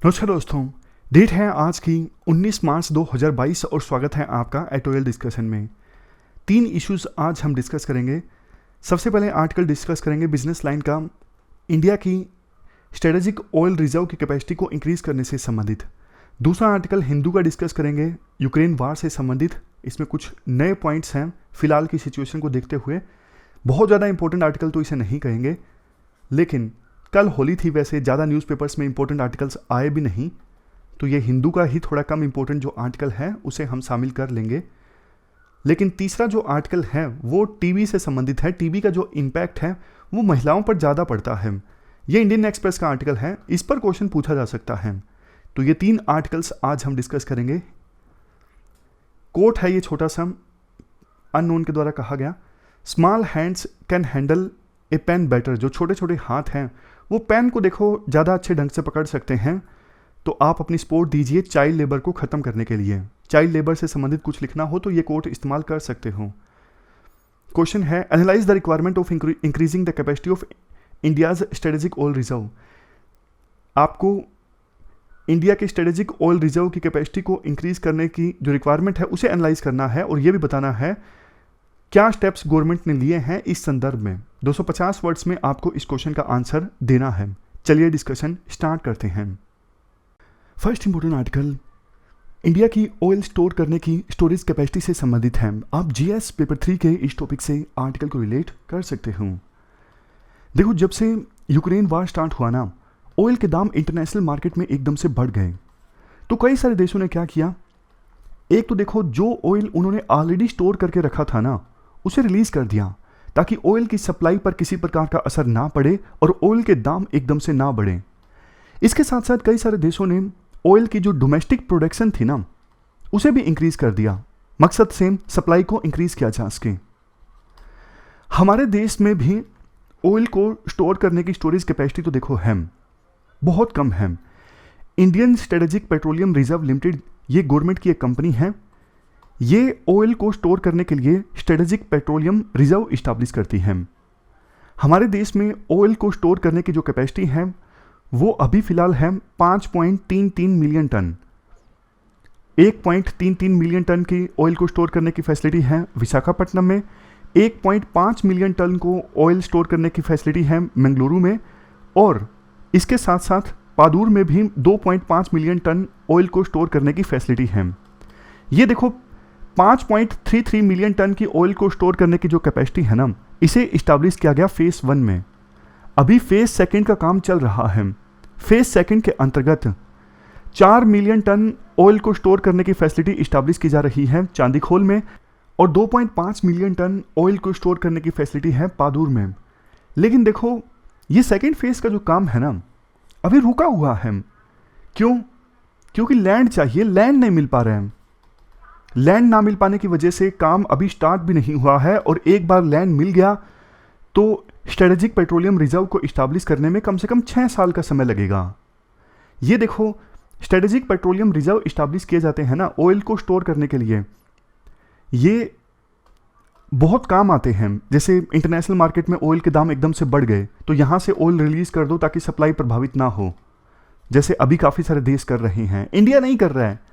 नमस्कार दोस्तों। डेट है आज की 19 मार्च 2022 और स्वागत है आपका एटोरियल डिस्कशन में। 3 इश्यूज आज हम डिस्कस करेंगे। सबसे पहले आर्टिकल डिस्कस करेंगे बिजनेस लाइन का, इंडिया की स्ट्रेटेजिक ऑयल रिजर्व की कैपेसिटी को इंक्रीज करने से संबंधित। दूसरा आर्टिकल हिंदू का डिस्कस करेंगे, यूक्रेन वार से संबंधित। इसमें कुछ नए पॉइंट्स हैं फिलहाल की सिचुएशन को देखते हुए। बहुत ज़्यादा इंपॉर्टेंट आर्टिकल तो इसे नहीं कहेंगे, लेकिन कल होली थी, वैसे ज़्यादा न्यूज़पेपर्स में इंपॉर्टेंट आर्टिकल्स आए भी नहीं, तो ये हिंदू का ही थोड़ा कम इंपॉर्टेंट जो आर्टिकल है उसे हम शामिल कर लेंगे। लेकिन तीसरा जो आर्टिकल है वो टीबी से संबंधित है। टीबी का जो इम्पैक्ट है वो महिलाओं पर ज़्यादा पड़ता है। ये इंडियन एक्सप्रेस का आर्टिकल है, इस पर क्वेश्चन पूछा जा सकता है। तो ये 3 आर्टिकल्स आज हम डिस्कस करेंगे। कोट है ये छोटा सा, अननोन के द्वारा कहा गया, small hands can handle a pen better. जो छोटे छोटे हाथ हैं वो पेन को देखो ज़्यादा अच्छे ढंग से पकड़ सकते हैं। तो आप अपनी सपोर्ट दीजिए चाइल्ड लेबर को ख़त्म करने के लिए। चाइल्ड लेबर से संबंधित कुछ लिखना हो तो ये कोट इस्तेमाल कर सकते हो। क्वेश्चन है, analyse the requirement of increasing the capacity of India's strategic oil reserve. आपको इंडिया के स्ट्रेटेजिक ऑयल रिजर्व की कैपेसिटी को इंक्रीज करने की जो रिक्वायरमेंट है उसे एनालाइज करना है और ये भी बताना है क्या स्टेप्स गवर्नमेंट ने लिए हैं इस संदर्भ में। 250 वर्ड्स में आपको इस क्वेश्चन का आंसर देना है। चलिए डिस्कशन स्टार्ट करते हैं। फर्स्ट इंपॉर्टेंट आर्टिकल इंडिया की ऑयल स्टोर करने की स्टोरेज कैपेसिटी से संबंधित है। आप जीएस पेपर 3 के इस टॉपिक से आर्टिकल को रिलेट कर सकते हो। देखो, जब से यूक्रेन वार स्टार्ट हुआ ना, ऑयल के दाम इंटरनेशनल मार्केट में एकदम से बढ़ गए। तो कई सारे देशों ने क्या किया, एक तो देखो जो ऑयल उन्होंने ऑलरेडी स्टोर करके रखा था ना उसे रिलीज कर दिया ताकि ऑयल की सप्लाई पर किसी प्रकार का असर ना पड़े और ऑयल के दाम एकदम से ना बढ़े। इसके साथ साथ कई सारे देशों ने ऑयल की जो डोमेस्टिक प्रोडक्शन थी ना उसे भी इंक्रीज कर दिया। मकसद सेम, सप्लाई को इंक्रीज किया जा सके। हमारे देश में भी ऑयल को स्टोर करने की स्टोरेज कैपेसिटी तो देखो है, बहुत कम है। Indian strategic petroleum reserve limited, ये गवर्नमेंट की एक कंपनी है। ये ऑयल को स्टोर करने के लिए स्ट्रेटेजिक पेट्रोलियम रिजर्व इस्टेब्लिश करती है। हमारे देश में ऑयल को स्टोर करने की जो कैपेसिटी है वो अभी फिलहाल है 5.33 मिलियन टन। 1.33 मिलियन टन की ऑयल को स्टोर करने की फैसिलिटी है विशाखापट्टनम में। 1.5 मिलियन टन को ऑयल स्टोर करने की फैसिलिटी है मंगलुरु में। और इसके साथ साथ पादूर में भी 2.5 मिलियन टन ऑयल को स्टोर करने की फैसिलिटी है। ये देखो 5.33 मिलियन टन की ऑयल को स्टोर करने की जो कैपेसिटी है ना, इसे इस्टेब्लिश किया गया फेज 1 में। अभी फेज 2 का काम चल रहा है। फेज 2 के अंतर्गत 4 मिलियन टन ऑयल को स्टोर करने की फैसिलिटी इस्टेब्लिश की जा रही है चांदीखोल में और 2.5 मिलियन टन ऑयल को स्टोर करने की फैसिलिटी है पादूर में। लेकिन देखो ये सेकेंड फेज का जो काम है ना अभी रुका हुआ है। क्यों? क्योंकि लैंड चाहिए, लैंड नहीं मिल पा रहे हैं। लैंड ना मिल पाने की वजह से काम अभी स्टार्ट भी नहीं हुआ है और एक बार लैंड मिल गया तो स्ट्रेटेजिक पेट्रोलियम रिजर्व को इस्टेब्लिश करने में कम से कम 6 साल का समय लगेगा। ये देखो, स्ट्रेटेजिक पेट्रोलियम रिजर्व इस्टेब्लिश किए जाते हैं ना ऑयल को स्टोर करने के लिए, ये बहुत काम आते हैं। जैसे इंटरनेशनल मार्केट में ऑयल के दाम एकदम से बढ़ गए तो यहाँ से ऑयल रिलीज कर दो ताकि सप्लाई प्रभावित ना हो, जैसे अभी काफ़ी सारे देश कर रहे हैं। इंडिया नहीं कर रहा है।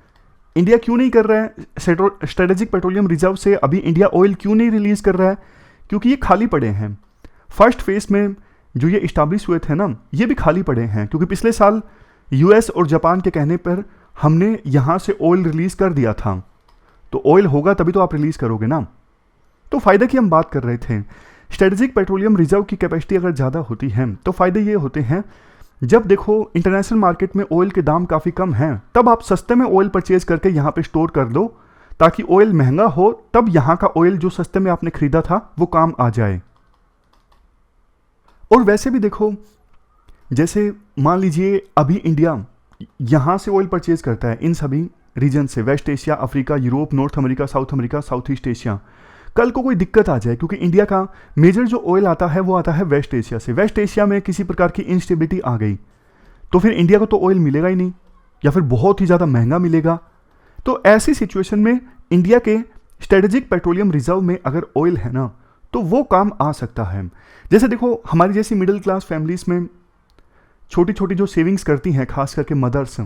इंडिया क्यों नहीं कर रहा है? स्ट्रेटेजिक पेट्रोलियम रिजर्व से अभी इंडिया ऑयल क्यों नहीं रिलीज कर रहा है? क्योंकि ये खाली पड़े हैं। फर्स्ट फेज में जो ये इस्टेब्लिश हुए थे ना ये भी खाली पड़े हैं, क्योंकि पिछले साल यूएस और जापान के कहने पर हमने यहाँ से ऑयल रिलीज कर दिया था। तो ऑयल होगा तभी तो आप रिलीज करोगे ना। तो फायदे की हम बात कर रहे थे। स्ट्रेटेजिक पेट्रोलियम रिजर्व की कैपेसिटी अगर ज़्यादा होती है तो फायदे ये होते हैं, जब देखो इंटरनेशनल मार्केट में ऑयल के दाम काफ़ी कम हैं तब आप सस्ते में ऑयल परचेज करके यहाँ पे स्टोर कर दो ताकि ऑयल महंगा हो तब यहाँ का ऑयल जो सस्ते में आपने खरीदा था वो काम आ जाए। और वैसे भी देखो, जैसे मान लीजिए अभी इंडिया यहाँ से ऑयल परचेज करता है इन सभी रीजन से, West Asia, Africa, Europe, North America, South East Asia. कल को कोई दिक्कत आ जाए, क्योंकि इंडिया का मेजर जो ऑयल आता है वो आता है वेस्ट एशिया से, वेस्ट एशिया में किसी प्रकार की इंस्टेबिलिटी आ गई तो फिर इंडिया को तो ऑयल मिलेगा ही नहीं या फिर बहुत ही ज़्यादा महंगा मिलेगा। तो ऐसी सिचुएशन में इंडिया के स्ट्रेटेजिक पेट्रोलियम रिजर्व में अगर ऑयल है ना तो वो काम आ सकता है। जैसे देखो हमारी जैसी मिडिल क्लास फैमिलीज में छोटी छोटी जो सेविंग्स करती हैं, खास करके मदर्स,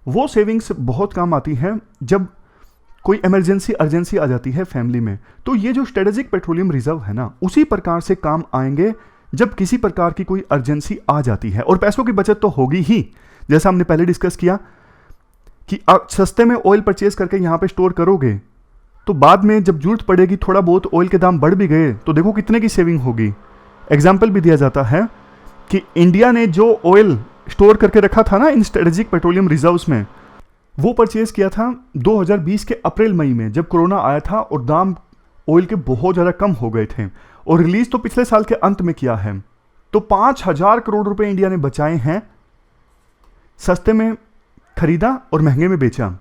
वो सेविंग्स बहुत काम आती हैं जब कोई अर्जेंसी आ जाती है फैमिली में। तो ये जो स्ट्रेटेजिक पेट्रोलियम रिजर्व है ना, उसी प्रकार से काम आएंगे जब किसी प्रकार की कोई अर्जेंसी आ जाती है। और पैसों की बचत तो होगी ही, जैसा हमने पहले डिस्कस किया कि आप सस्ते में ऑयल परचेज करके यहाँ पे स्टोर करोगे तो बाद में जब जरूरत पड़ेगी, थोड़ा बहुत ऑयल के दाम बढ़ भी गए तो देखो कितने की सेविंग होगी। एग्जाम्पल भी दिया जाता है कि इंडिया ने जो ऑयल स्टोर करके रखा था ना इन स्ट्रेटेजिक पेट्रोलियम रिजर्व्स में, वो परचेज किया था 2020 के अप्रैल मई में, जब कोरोना आया था और दाम ऑयल के बहुत ज़्यादा कम हो गए थे। और रिलीज तो पिछले साल के अंत में किया है। तो 5,000 करोड़ रुपए इंडिया ने बचाए हैं, सस्ते में खरीदा और महंगे में बेचा।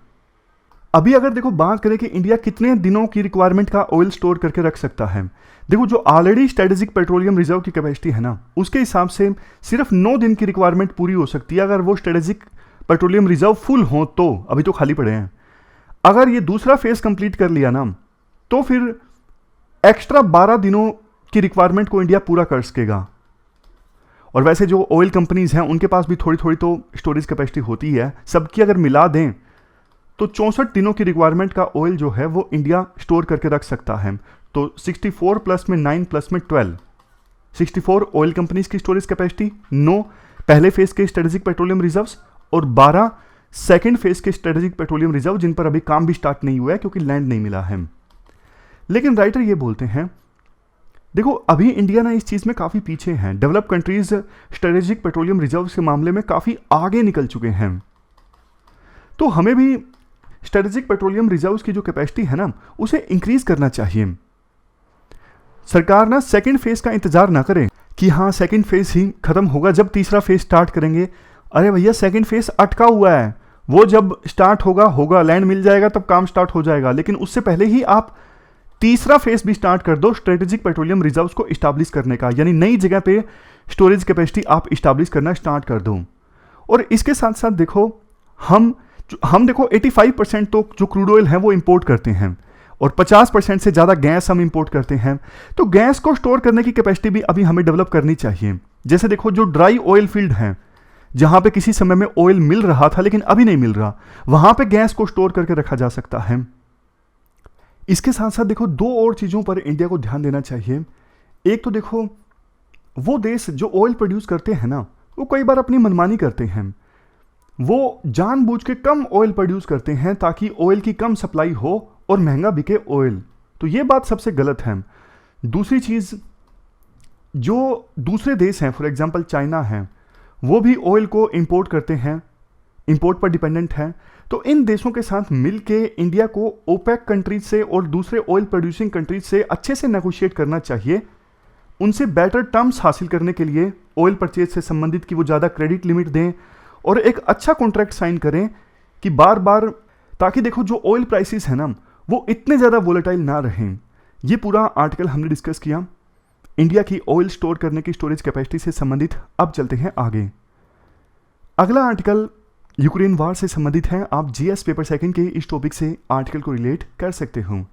अभी अगर देखो बात करें कि इंडिया कितने दिनों की रिक्वायरमेंट का ऑयल स्टोर करके रख सकता है, देखो जो ऑलरेडी स्ट्रेटेजिक पेट्रोलियम रिजर्व की कैपेसिटी है ना, उसके हिसाब से सिर्फ 9 दिन की रिक्वायरमेंट पूरी हो सकती है अगर वो स्ट्रेटेजिक पेट्रोलियम रिजर्व फुल हो तो। अभी तो खाली पड़े हैं। अगर ये दूसरा फेज कंप्लीट कर लिया ना तो फिर एक्स्ट्रा 12 दिनों की रिक्वायरमेंट को इंडिया पूरा कर सकेगा। और वैसे जो ऑयल कंपनीज हैं उनके पास भी थोड़ी थोड़ी तो स्टोरेज कैपेसिटी होती है, सबकी अगर मिला दें तो 64 दिनों की रिक्वायरमेंट का ऑयल जो है वो इंडिया स्टोर करके रख सकता है। तो 64 प्लस में 9 प्लस में 12, 64 ऑयल कंपनीज की स्टोरेज कैपेसिटी, 9 पहले फेज के स्ट्रेटेजिक पेट्रोलियम रिजर्व्स और 12 सेकेंड फेज के स्ट्रेटेजिक पेट्रोलियम रिजर्व जिन पर अभी काम भी स्टार्ट नहीं हुआ है क्योंकि लैंड नहीं मिला है। लेकिन राइटर ये बोलते हैं देखो अभी इंडिया ना इस चीज़ में काफ़ी पीछे हैं। Develop countries strategic petroleum reserve के मामले में काफ़ी आगे निकल चुके हैं। तो हमें भी स्ट्रेटेजिक पेट्रोलियम रिजर्व्स की जो कैपेसिटी है ना उसे इंक्रीज करना चाहिए। सरकार ना सेकंड फेज का इंतजार ना करे कि हाँ सेकंड फेज ही खत्म होगा जब तीसरा फेज स्टार्ट करेंगे। अरे भैया सेकंड फेज अटका हुआ है, वो जब स्टार्ट होगा लैंड मिल जाएगा तब काम स्टार्ट हो जाएगा। लेकिन उससे पहले ही आप तीसरा फेज भी स्टार्ट कर दो स्ट्रेटेजिक पेट्रोलियम रिजर्व्स को इस्टेब्लिश करने का, यानी नई जगह पे स्टोरेज कैपेसिटी आप इस्टेब्लिश करना स्टार्ट कर दो। और इसके साथ साथ देखो हम देखो 85% तो जो क्रूड ऑयल है वो इंपोर्ट करते हैं और 50% से ज़्यादा गैस हम इंपोर्ट करते हैं। तो गैस को स्टोर करने की कैपेसिटी भी अभी हमें डेवलप करनी चाहिए। जैसे देखो जो ड्राई ऑयल फील्ड है जहाँ पे किसी समय में ऑयल मिल रहा था लेकिन अभी नहीं मिल रहा, वहाँ पे गैस को स्टोर करके रखा जा सकता है। इसके साथ साथ देखो 2 और चीज़ों पर इंडिया को ध्यान देना चाहिए। एक तो देखो वो देश जो ऑयल प्रोड्यूस करते हैं ना वो कई बार अपनी मनमानी करते हैं, वो जानबूझ के कम ऑयल प्रोड्यूस करते हैं ताकि ऑयल की कम सप्लाई हो और महंगा बिके ऑयल। तो ये बात सबसे गलत है। दूसरी चीज़, जो दूसरे देश हैं फॉर एग्जांपल चाइना है, वो भी ऑयल को इंपोर्ट करते हैं, इंपोर्ट पर डिपेंडेंट हैं। तो इन देशों के साथ मिलके इंडिया को ओपेक कंट्रीज से और दूसरे ऑयल प्रोड्यूसिंग कंट्रीज से अच्छे से नेगोशिएट करना चाहिए, उनसे बेटर टर्म्स हासिल करने के लिए ऑयल परचेज से संबंधित कि वो ज़्यादा क्रेडिट लिमिट दें और एक अच्छा कॉन्ट्रैक्ट साइन करें कि बार बार, ताकि देखो जो ऑयल प्राइसेस है ना वो इतने ज़्यादा वोलेटाइल ना रहें। ये पूरा आर्टिकल हमने डिस्कस किया इंडिया की ऑयल स्टोर करने की स्टोरेज कैपेसिटी से संबंधित। अब चलते हैं आगे। अगला आर्टिकल यूक्रेन वार से संबंधित है। आप जीएस पेपर सेकंड के इस टॉपिक से आर्टिकल को रिलेट कर सकते हो।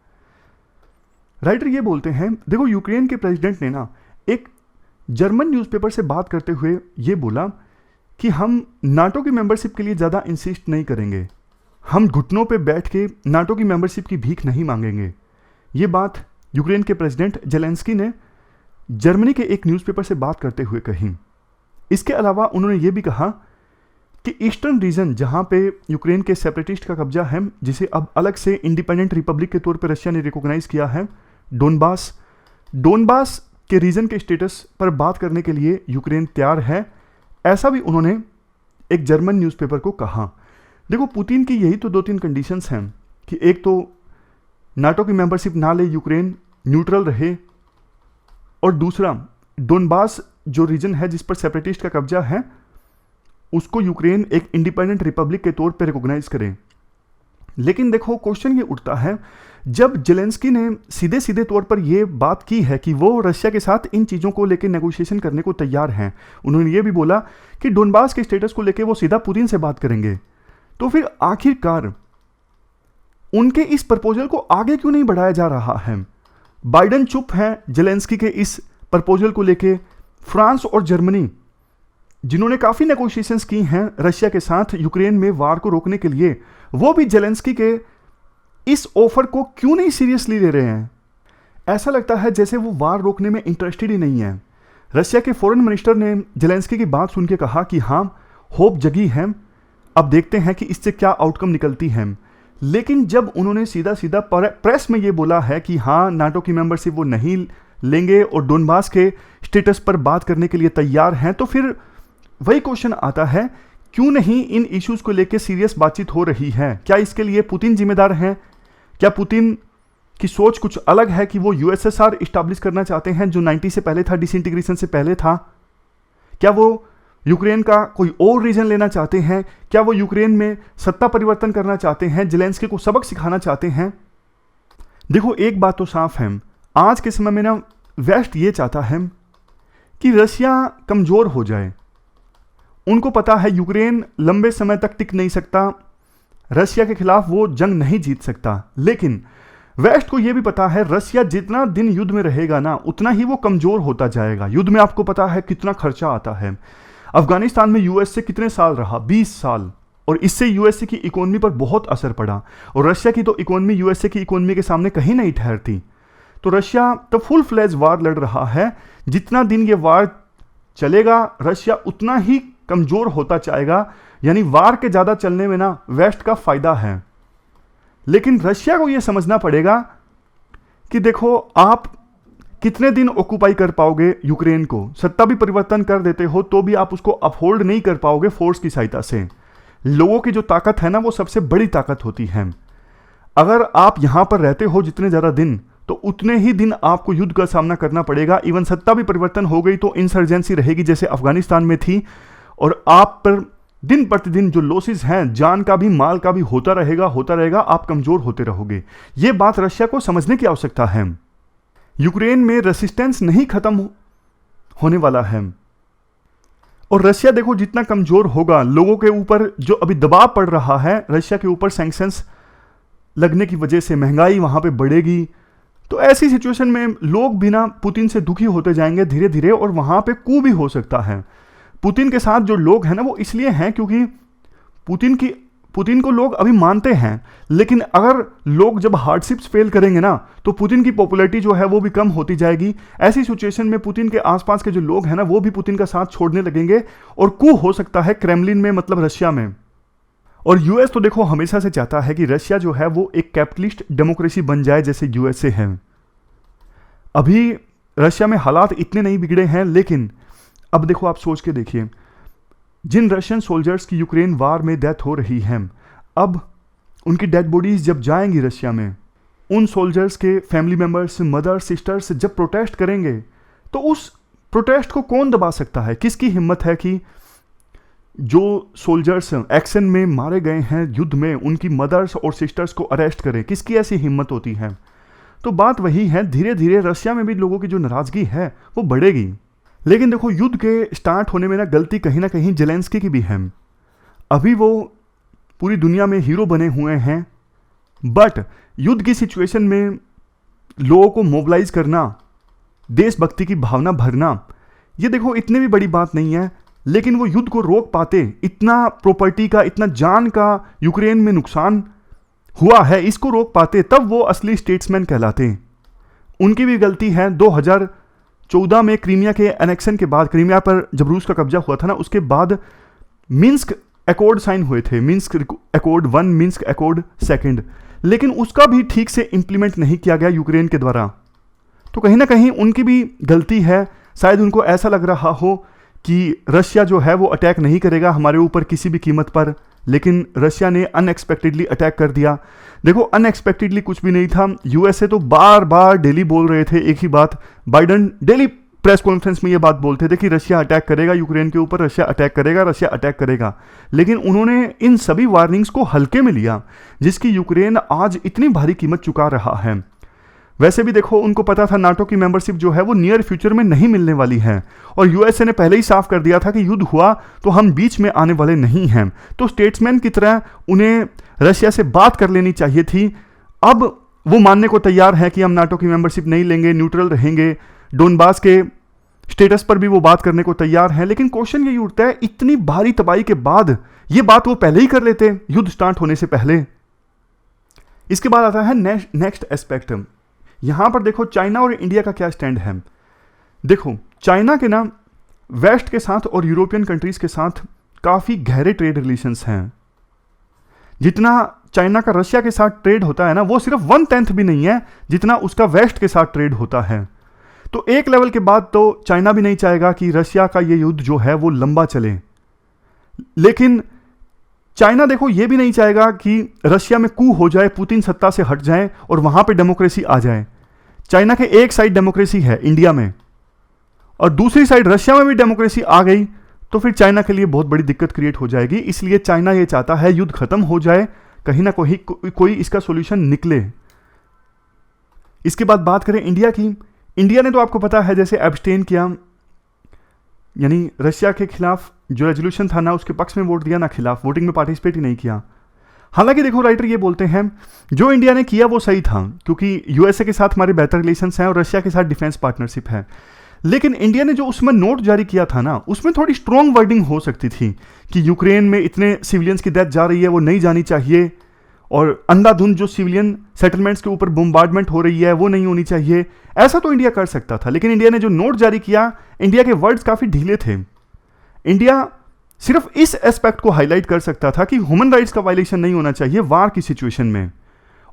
राइटर ये बोलते हैं देखो यूक्रेन के प्रेसिडेंट ने ना एक जर्मन न्यूज़पेपर से बात करते हुए ये बोला कि हम नाटो की मेंबरशिप के लिए ज़्यादा इंसिस्ट नहीं करेंगे, हम घुटनों पे बैठ के नाटो की मेंबरशिप की भीख नहीं मांगेंगे। ये बात यूक्रेन के प्रेसिडेंट जेलेंस्की ने जर्मनी के एक न्यूज़पेपर से बात करते हुए कही। इसके अलावा उन्होंने ये भी कहा कि ईस्टर्न रीजन जहाँ पे यूक्रेन के सेपरेटिस्ट का कब्जा है, जिसे अब अलग से इंडिपेंडेंट रिपब्लिक के तौर पर रशिया ने रिकॉग्नाइज किया है, डोनबास के रीजन के स्टेटस पर बात करने के लिए यूक्रेन तैयार है, ऐसा भी उन्होंने एक जर्मन न्यूज़पेपर को कहा। देखो पुतिन की यही तो 2-3 कंडीशंस हैं कि एक तो नाटो की मेंबरशिप ना ले, यूक्रेन न्यूट्रल रहे, और दूसरा डोनबास जो रीजन है जिस पर सेपरेटिस्ट का कब्जा है उसको यूक्रेन एक इंडिपेंडेंट रिपब्लिक के तौर पर रिकॉग्नाइज करे। लेकिन देखो क्वेश्चन ये उठता है, जब जेलेंस्की ने सीधे सीधे तौर पर यह बात की है कि वो रशिया के साथ इन चीज़ों को लेकर नेगोशिएशन करने को तैयार हैं, उन्होंने ये भी बोला कि डोनबास के स्टेटस को लेकर वो सीधा पुतिन से बात करेंगे, तो फिर आखिरकार उनके इस प्रपोजल को आगे क्यों नहीं बढ़ाया जा रहा है? बाइडेन चुप है जेलेंस्की के इस प्रपोजल को लेके, फ्रांस और जर्मनी जिन्होंने काफ़ी नेगोशिएशंस की हैं रशिया के साथ यूक्रेन में वार को रोकने के लिए, वो भी जेलेंस्की के इस ऑफर को क्यों नहीं सीरियसली ले रहे हैं। ऐसा लगता है जैसे वो वार रोकने में इंटरेस्टेड ही नहीं है। रशिया के फॉरेन मिनिस्टर ने जेलेंस्की की बात सुन के कहा कि हाँ, होप जगी है, अब देखते हैं कि इससे क्या आउटकम निकलती है। लेकिन जब उन्होंने सीधा सीधा प्रेस में ये बोला है कि हाँ, नाटो की मेंबरशिप वो नहीं लेंगे और डोनबास के स्टेटस पर बात करने के लिए तैयार हैं, तो फिर वही क्वेश्चन आता है, क्यों नहीं इन इश्यूज को लेकर सीरियस बातचीत हो रही है। क्या इसके लिए पुतिन जिम्मेदार हैं? क्या पुतिन की सोच कुछ अलग है कि वो यूएसएसआर इस्टेब्लिश करना चाहते हैं जो 90 से पहले था, डिसइंटीग्रेशन से पहले था? क्या वो यूक्रेन का कोई और रीजन लेना चाहते हैं? क्या वो यूक्रेन में सत्ता परिवर्तन करना चाहते हैं, जेलेंस्की को सबक सिखाना चाहते हैं? देखो, एक बात तो साफ है, आज के समय में ना वेस्ट ये चाहता है कि रशिया कमजोर हो जाए। उनको पता है यूक्रेन लंबे समय तक टिक नहीं सकता, रशिया के खिलाफ वो जंग नहीं जीत सकता। लेकिन वेस्ट को यह भी पता है रशिया जितना दिन युद्ध में रहेगा ना, उतना ही वो कमजोर होता जाएगा। युद्ध में आपको पता है कितना खर्चा आता है। अफगानिस्तान में यूएसए कितने साल रहा? 20 साल, और इससे यूएसए की इकोनॉमी पर बहुत असर पड़ा। और रशिया की तो इकोनॉमी यूएसए की इकोनॉमी के सामने कहीं नहीं ठहरती। तो रशिया तो फुल फ्लैज वार लड़ रहा है। जितना दिन ये वार चलेगा, रशिया उतना ही कमजोर होता जाएगा। यानी वार के ज्यादा चलने में ना वेस्ट का फायदा है। लेकिन रशिया को यह समझना पड़ेगा कि देखो, आप कितने दिन ऑक्यूपाई कर पाओगे यूक्रेन को? सत्ता भी परिवर्तन कर देते हो तो भी आप उसको अपहोल्ड नहीं कर पाओगे फोर्स की सहायता से। लोगों की जो ताकत है ना, वो सबसे बड़ी ताकत होती है। अगर आप यहां पर रहते हो जितने ज्यादा दिन, तो उतने ही दिन आपको युद्ध का सामना करना पड़ेगा। इवन सत्ता भी परिवर्तन हो गई तो इंसर्जेंसी रहेगी जैसे अफगानिस्तान में थी, और आप पर दिन प्रतिदिन जो लॉसेस हैं, जान का भी माल का भी होता रहेगा, आप कमजोर होते रहोगे। यह बात रशिया को समझने की आवश्यकता है। यूक्रेन में रेसिस्टेंस नहीं खत्म होने वाला है, और रशिया देखो जितना कमजोर होगा, लोगों के ऊपर जो अभी दबाव पड़ रहा है रशिया के ऊपर सैंक्शंस लगने की वजह से, महंगाई वहां पे बढ़ेगी। तो ऐसी सिचुएशन में लोग बिना पुतिन से दुखी होते जाएंगे धीरे धीरे, और वहां पे कू भी हो सकता है। पुतिन के साथ जो लोग हैं ना, वो इसलिए हैं क्योंकि पुतिन को लोग अभी मानते हैं। लेकिन अगर लोग जब हार्डशिप्स फेल करेंगे ना, तो पुतिन की पॉपुलैरिटी जो है वो भी कम होती जाएगी। ऐसी सिचुएशन में पुतिन के आसपास के जो लोग हैं ना, वो भी पुतिन का साथ छोड़ने लगेंगे, और कू हो सकता है क्रेमलिन में, मतलब रशिया में। और यूएस तो देखो हमेशा से चाहता है कि रशिया जो है वो एक कैपिटलिस्ट डेमोक्रेसी बन जाए जैसे यूएसए है। अभी रशिया में हालात इतने नहीं बिगड़े हैं, लेकिन अब देखो, आप सोच के देखिए, जिन रशियन सोल्जर्स की यूक्रेन वार में डेथ हो रही है, अब उनकी डेड बॉडीज जब जाएंगी रशिया में, उन सोल्जर्स के फैमिली मेंबर्स, मदर, सिस्टर्स जब प्रोटेस्ट करेंगे, तो उस प्रोटेस्ट को कौन दबा सकता है? किसकी हिम्मत है कि जो सोल्जर्स एक्शन में मारे गए हैं युद्ध में, उनकी मदर्स और सिस्टर्स को अरेस्ट करें? किसकी ऐसी हिम्मत होती है? तो बात वही है, धीरे धीरे रशिया में भी लोगों की जो नाराजगी है वो बढ़ेगी। लेकिन देखो, युद्ध के स्टार्ट होने में ना गलती कहीं ना कहीं जेलेंस्की की भी है। अभी वो पूरी दुनिया में हीरो बने हुए हैं, बट युद्ध की सिचुएशन में लोगों को मोबिलाइज करना, देशभक्ति की भावना भरना, ये देखो इतनी भी बड़ी बात नहीं है। लेकिन वो युद्ध को रोक पाते, इतना प्रॉपर्टी का, इतना जान का यूक्रेन में नुकसान हुआ है, इसको रोक पाते, तब वो असली स्टेट्समैन कहलाते। उनकी भी गलती है। 2014 में क्रीमिया के एनेक्शन के बाद, क्रीमिया पर जब रूस का कब्जा हुआ था ना, उसके बाद मिन्स्क अकॉर्ड साइन हुए थे, मिन्स्क अकॉर्ड 1, मिन्स्क अकॉर्ड 2, लेकिन उसका भी ठीक से इंप्लीमेंट नहीं किया गया यूक्रेन के द्वारा। तो कहीं ना कहीं उनकी भी गलती है। शायद उनको ऐसा लग रहा हो कि रशिया जो है वो अटैक नहीं करेगा हमारे ऊपर किसी भी कीमत पर, लेकिन रशिया ने अनएक्सपेक्टेडली अटैक कर दिया। देखो, अनएक्सपेक्टेडली कुछ भी नहीं था। यूएसए तो बार बार डेली बोल रहे थे एक ही बात, बाइडन डेली प्रेस कॉन्फ्रेंस में ये बात बोलते थे कि रशिया अटैक करेगा यूक्रेन के ऊपर, रशिया अटैक करेगा, रशिया अटैक करेगा। लेकिन उन्होंने इन सभी वार्निंग्स को हल्के में लिया, जिसकी यूक्रेन आज इतनी भारी कीमत चुका रहा है। वैसे भी देखो, उनको पता था नाटो की मेंबरशिप जो है वो नियर फ्यूचर में नहीं मिलने वाली है, और यूएसए ने पहले ही साफ कर दिया था कि युद्ध हुआ तो हम बीच में आने वाले नहीं हैं। तो स्टेट्समैन की तरह उन्हें रशिया से बात कर लेनी चाहिए थी। अब वो मानने को तैयार है कि हम नाटो की मेंबरशिप नहीं लेंगे, न्यूट्रल रहेंगे, डोनबास के स्टेटस पर भी वो बात करने को तैयार हैं। लेकिन क्वेश्चन यही उठता है, इतनी भारी तबाही के बाद ये बात वो पहले ही कर लेते युद्ध स्टार्ट होने से पहले। इसके बाद आता है नेक्स्ट एस्पेक्ट। यहां पर देखो चाइना और इंडिया का क्या स्टैंड है। देखो चाइना के ना वेस्ट के साथ और यूरोपियन कंट्रीज के साथ काफी गहरे ट्रेड रिलेशंस हैं। जितना चाइना का रशिया के साथ ट्रेड होता है ना, वो सिर्फ 1/10 भी नहीं है जितना उसका वेस्ट के साथ ट्रेड होता है। तो एक लेवल के बाद तो चाइना भी नहीं चाहेगा कि रशिया का ये युद्ध जो है वो लंबा चले। लेकिन चाइना देखो ये भी नहीं चाहेगा कि रशिया में कू हो जाए, पुतिन सत्ता से हट जाए और वहां पे डेमोक्रेसी आ जाए। चाइना के एक साइड डेमोक्रेसी है इंडिया में और दूसरी साइड रशिया में भी डेमोक्रेसी आ गई तो फिर चाइना के लिए बहुत बड़ी दिक्कत क्रिएट हो जाएगी। इसलिए चाइना ये चाहता है युद्ध खत्म हो जाए, कहीं ना कहीं कोई इसका सॉल्यूशन निकले। इसके बाद बात करें इंडिया की। इंडिया ने तो आपको पता है जैसे एब्सटेन किया, यानी रशिया के खिलाफ जो रेजोल्यूशन था ना उसके पक्ष में वोट दिया, ना खिलाफ, वोटिंग में पार्टिसिपेट ही नहीं किया। हालांकि देखो राइटर ये बोलते हैं जो इंडिया ने किया वो सही था क्योंकि यूएसए के साथ हमारे बेहतर रिलेशंस हैं और रशिया के साथ डिफेंस पार्टनरशिप है। लेकिन इंडिया ने जो उसमें नोट जारी किया था ना उसमें थोड़ी स्ट्रॉन्ग वर्डिंग हो सकती थी कि यूक्रेन में इतने सिविलियंस की डेथ जा रही है वो नहीं जानी चाहिए और अंधाधुंध जो सिविलियन सेटलमेंट्स के ऊपर बोम्बार्डमेंट हो रही है वो नहीं होनी चाहिए। ऐसा तो इंडिया कर सकता था, लेकिन इंडिया ने जो नोट जारी किया, इंडिया के वर्ड्स काफी ढीले थे। इंडिया सिर्फ इस एस्पेक्ट को हाईलाइट कर सकता था कि ह्यूमन राइट्स का वायलेशन नहीं होना चाहिए वार की सिचुएशन में।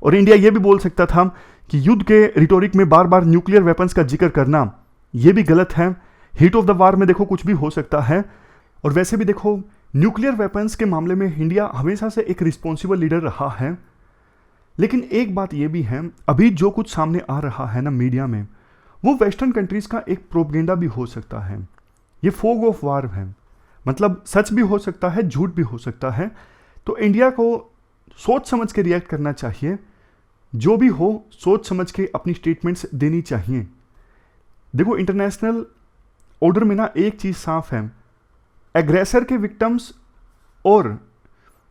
और इंडिया यह भी बोल सकता था कि युद्ध के रिटोरिक में बार बार न्यूक्लियर वेपन्स का जिक्र करना यह भी गलत है। हीट ऑफ द वार में देखो कुछ भी हो सकता है। और वैसे भी देखो न्यूक्लियर वेपन्स के मामले में इंडिया हमेशा से एक रिस्पॉन्सिबल लीडर रहा है। लेकिन एक बात यह भी है, अभी जो कुछ सामने आ रहा है ना मीडिया में, वो वेस्टर्न कंट्रीज का एक प्रोपेगेंडा भी हो सकता है। ये फोग ऑफ वार है, मतलब सच भी हो सकता है, झूठ भी हो सकता है। तो इंडिया को सोच समझ के रिएक्ट करना चाहिए, जो भी हो सोच समझ के अपनी स्टेटमेंट्स देनी चाहिए। देखो इंटरनेशनल ऑर्डर में ना एक चीज साफ है, एग्रेसर के विक्टिम्स और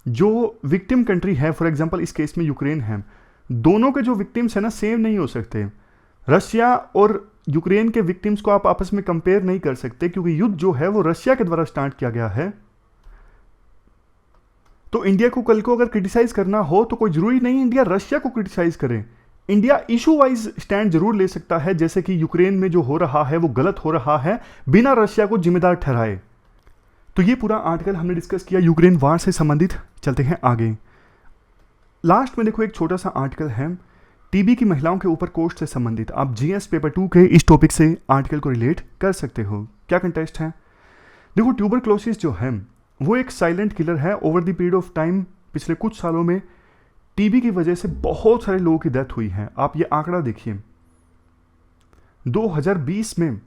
जो विक्टिम कंट्री है, फॉर एग्जांपल इस केस में यूक्रेन है, दोनों के जो विक्टिम्स है ना सेम नहीं हो सकते। रशिया और यूक्रेन के विक्टिम्स को आप आपस में कंपेयर नहीं कर सकते क्योंकि युद्ध जो है वो रशिया के द्वारा स्टार्ट किया गया है। तो इंडिया को कल को अगर क्रिटिसाइज करना हो तो कोई जरूरी नहीं इंडिया रशिया को क्रिटिसाइज करे। इंडिया इशू वाइज स्टैंड जरूर ले सकता है, जैसे कि यूक्रेन में जो हो रहा है वो गलत हो रहा है, बिना रशिया को जिम्मेदार ठहराए। तो ये पूरा आर्टिकल हमने डिस्कस किया यूक्रेन वार से संबंधित। चलते हैं आगे। लास्ट में देखो एक छोटा सा आर्टिकल है टीबी की महिलाओं के ऊपर कोस्ट से संबंधित। आप जीएस पेपर 2 के इस टॉपिक से आर्टिकल को रिलेट कर सकते हो। क्या कंटेस्ट है? देखो ट्यूबरक्लोसिस जो है वो एक साइलेंट किलर है। Over the period of time पिछले कुछ सालों में टीबी की वजह से बहुत सारे लोगों की डेथ हुई है। आप ये आंकड़ा देखिए, 2020 में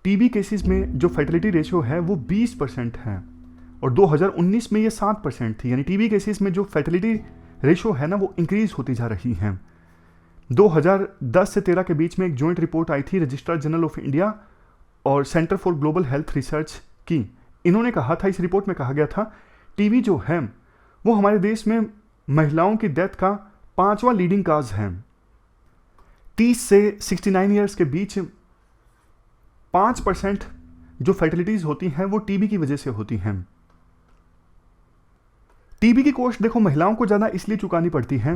टीबी केसेस में जो फर्टिलिटी रेशियो है वो 20% है और 2019 में ये 7% थी। यानी टीबी केसेस में जो फर्टिलिटी रेशियो है ना वो इंक्रीज होती जा रही है। 2010 से 13 के बीच में एक जॉइंट रिपोर्ट आई थी रजिस्ट्रार जनरल ऑफ इंडिया और centre for global health research की। इन्होंने कहा था, इस रिपोर्ट में कहा गया था टीबी जो है वो हमारे देश में महिलाओं की डेथ का 5वां लीडिंग काज है। 30 से 69 ईयर्स के बीच 5% जो फर्टिलिटीज होती हैं वो टीबी की वजह से होती हैं। टीबी की कॉस्ट देखो महिलाओं को ज़्यादा इसलिए चुकानी पड़ती है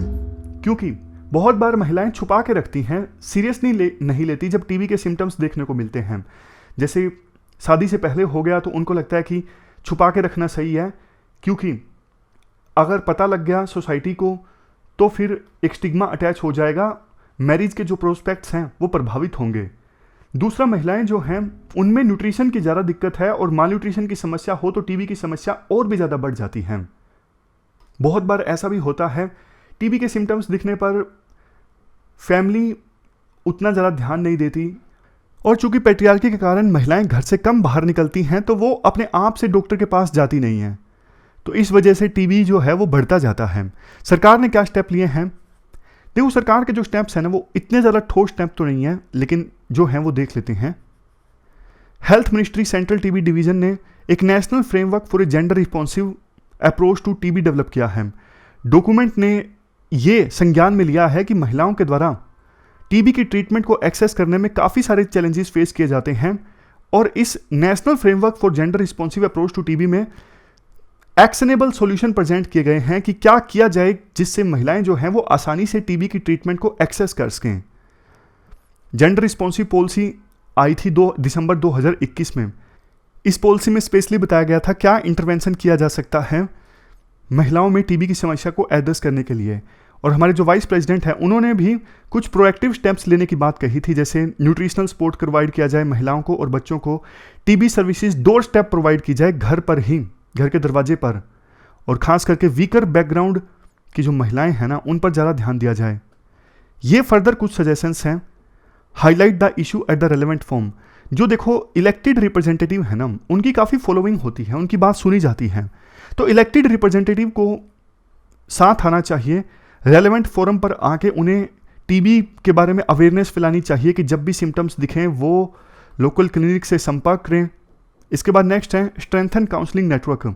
क्योंकि बहुत बार महिलाएं छुपा के रखती हैं, सीरियसली नहीं लेती जब टीबी के सिम्टम्स देखने को मिलते हैं। जैसे शादी से पहले हो गया तो उनको लगता है कि छुपा के रखना सही है, क्योंकि अगर पता लग गया सोसाइटी को तो फिर एक स्टिग्मा अटैच हो जाएगा, मैरिज के जो प्रोस्पेक्ट्स हैं वो प्रभावित होंगे। दूसरा, महिलाएं जो हैं उनमें न्यूट्रिशन की ज़्यादा दिक्कत है और माल न्यूट्रिशन की समस्या हो तो टीबी की समस्या और भी ज़्यादा बढ़ जाती है। बहुत बार ऐसा भी होता है टीबी के सिम्टम्स दिखने पर फैमिली उतना ज़्यादा ध्यान नहीं देती और चूंकि पैट्रियार्की के कारण महिलाएं घर से कम बाहर निकलती हैं तो वो अपने आप से डॉक्टर के पास जाती नहीं हैं, तो इस वजह से टीबी जो है वो बढ़ता जाता है। सरकार ने क्या स्टेप लिए हैं? देखो सरकार के जो स्टेप्स हैं ना वो इतने ज़्यादा ठोस स्टेप तो नहीं है, लेकिन जो हैं वो देख लेते हैं। Health ministry central TB division ने एक national framework for a gender responsive approach to TB develop किया है। डॉक्यूमेंट ने ये संज्ञान में लिया है कि महिलाओं के द्वारा टीबी की ट्रीटमेंट को एक्सेस करने में काफ़ी सारे चैलेंजेस फेस किए जाते हैं, और इस national framework for gender responsive approach to TB में एक्शनेबल सॉल्यूशन प्रेजेंट किए गए हैं कि क्या किया जाए जिससे महिलाएं जो हैं वो आसानी से टीबी की ट्रीटमेंट को एक्सेस कर सकें। जेंडर रिस्पॉन्सिव पॉलिसी आई थी 2 दिसंबर 2021 में। इस पॉलिसी में स्पेशली बताया गया था क्या इंटरवेंशन किया जा सकता है महिलाओं में टीबी की समस्या को एड्रेस करने के लिए। और हमारे जो वाइस प्रेसिडेंट हैं उन्होंने भी कुछ प्रोएक्टिव स्टेप्स लेने की बात कही थी, जैसे न्यूट्रिशनल सपोर्ट प्रोवाइड किया जाए महिलाओं को और बच्चों को, TB services door step provide की जाए घर पर ही, घर के दरवाजे पर, और खास करके वीकर बैकग्राउंड की जो महिलाएं हैं ना उन पर ज़्यादा ध्यान दिया जाए। ये फर्दर कुछ सजेशंस हैं। Highlight the issue at the relevant form. जो देखो इलेक्टेड रिप्रेजेंटेटिव है ना उनकी काफ़ी फॉलोइंग होती है, उनकी बात सुनी जाती है, तो इलेक्टेड रिप्रेजेंटेटिव को साथ आना चाहिए, रेलेवेंट फोरम पर आके उन्हें टीबी के बारे में अवेयरनेस फैलानी चाहिए कि जब भी सिम्टम्स दिखें वो लोकल क्लिनिक से संपर्क करें। इसके बाद नेक्स्ट है स्ट्रेंथन काउंसलिंग नेटवर्क।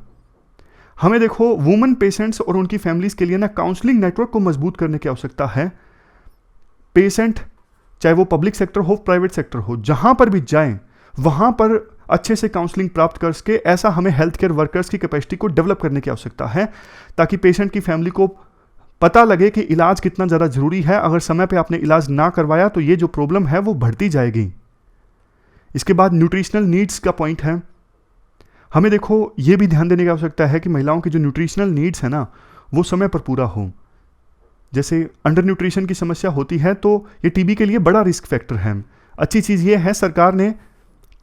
हमें देखो वुमेन पेशेंट्स और उनकी फैमिलीज के लिए ना काउंसलिंग नेटवर्क को मजबूत करने की आवश्यकता है। पेशेंट चाहे वो पब्लिक सेक्टर हो प्राइवेट सेक्टर हो, जहां पर भी जाएं वहां पर अच्छे से काउंसलिंग प्राप्त कर सके, ऐसा हमें हेल्थ केयर वर्कर्स की कैपेसिटी को डेवलप करने की आवश्यकता है, ताकि पेशेंट की फैमिली को पता लगे कि इलाज कितना ज़्यादा ज़रूरी है। अगर समय पे आपने इलाज ना करवाया तो ये जो प्रॉब्लम है वो बढ़ती जाएगी। इसके बाद न्यूट्रिशनल नीड्स का पॉइंट है। हमें देखो ये भी ध्यान देने की आवश्यकता है कि महिलाओं की जो न्यूट्रिशनल नीड्स है ना वो समय पर पूरा हो। जैसे अंडर न्यूट्रिशन की समस्या होती है तो ये टीबी के लिए बड़ा रिस्क फैक्टर है। अच्छी चीज़ ये है सरकार ने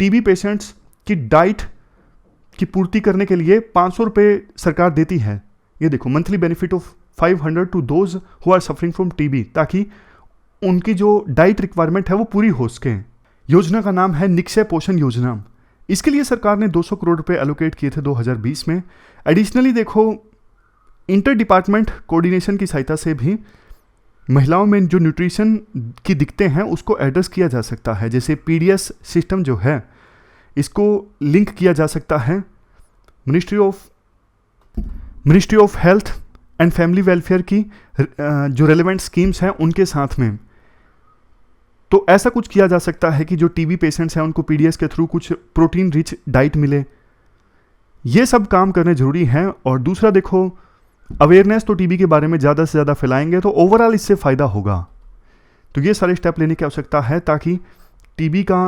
टीबी पेशेंट्स की डाइट की पूर्ति करने के लिए 500 रुपये सरकार देती है। ये देखो monthly benefit of 500 to those who are suffering from TB, ताकि उनकी जो डाइट रिक्वायरमेंट है वो पूरी हो सके। योजना का नाम है निक्षय पोषण योजना। इसके लिए सरकार ने 200 करोड़ रुपए एलोकेट किए थे 2020 में। एडिशनली देखो इंटर डिपार्टमेंट कोऑर्डिनेशन की सहायता से भी महिलाओं में जो न्यूट्रिशन की दिक्कतें हैं उसको एड्रेस किया जा सकता है। जैसे पीडीएस सिस्टम जो है इसको लिंक किया जा सकता है ministry of health and family welfare की जो रेलेवेंट स्कीम्स हैं उनके साथ में। तो ऐसा कुछ किया जा सकता है कि जो टीबी पेशेंट्स हैं उनको पीडीएस के थ्रू कुछ प्रोटीन रिच डाइट मिले। ये सब काम करने जरूरी हैं। और दूसरा देखो अवेयरनेस तो टीबी के बारे में ज़्यादा से ज़्यादा फैलाएंगे तो ओवरऑल इससे फ़ायदा होगा। तो ये सारे स्टेप लेने की आवश्यकता है ताकि टीबी का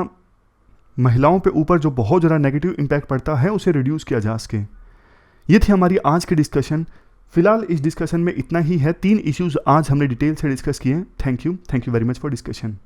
महिलाओं पे ऊपर जो बहुत ज़्यादा नेगेटिव इम्पैक्ट पड़ता है उसे रिड्यूस किया जा सके। ये थी हमारी आज की डिस्कशन। फिलहाल इस डिस्कशन में इतना ही है। 3 इश्यूज आज हमने डिटेल से डिस्कस किए। Thank you very much for discussion.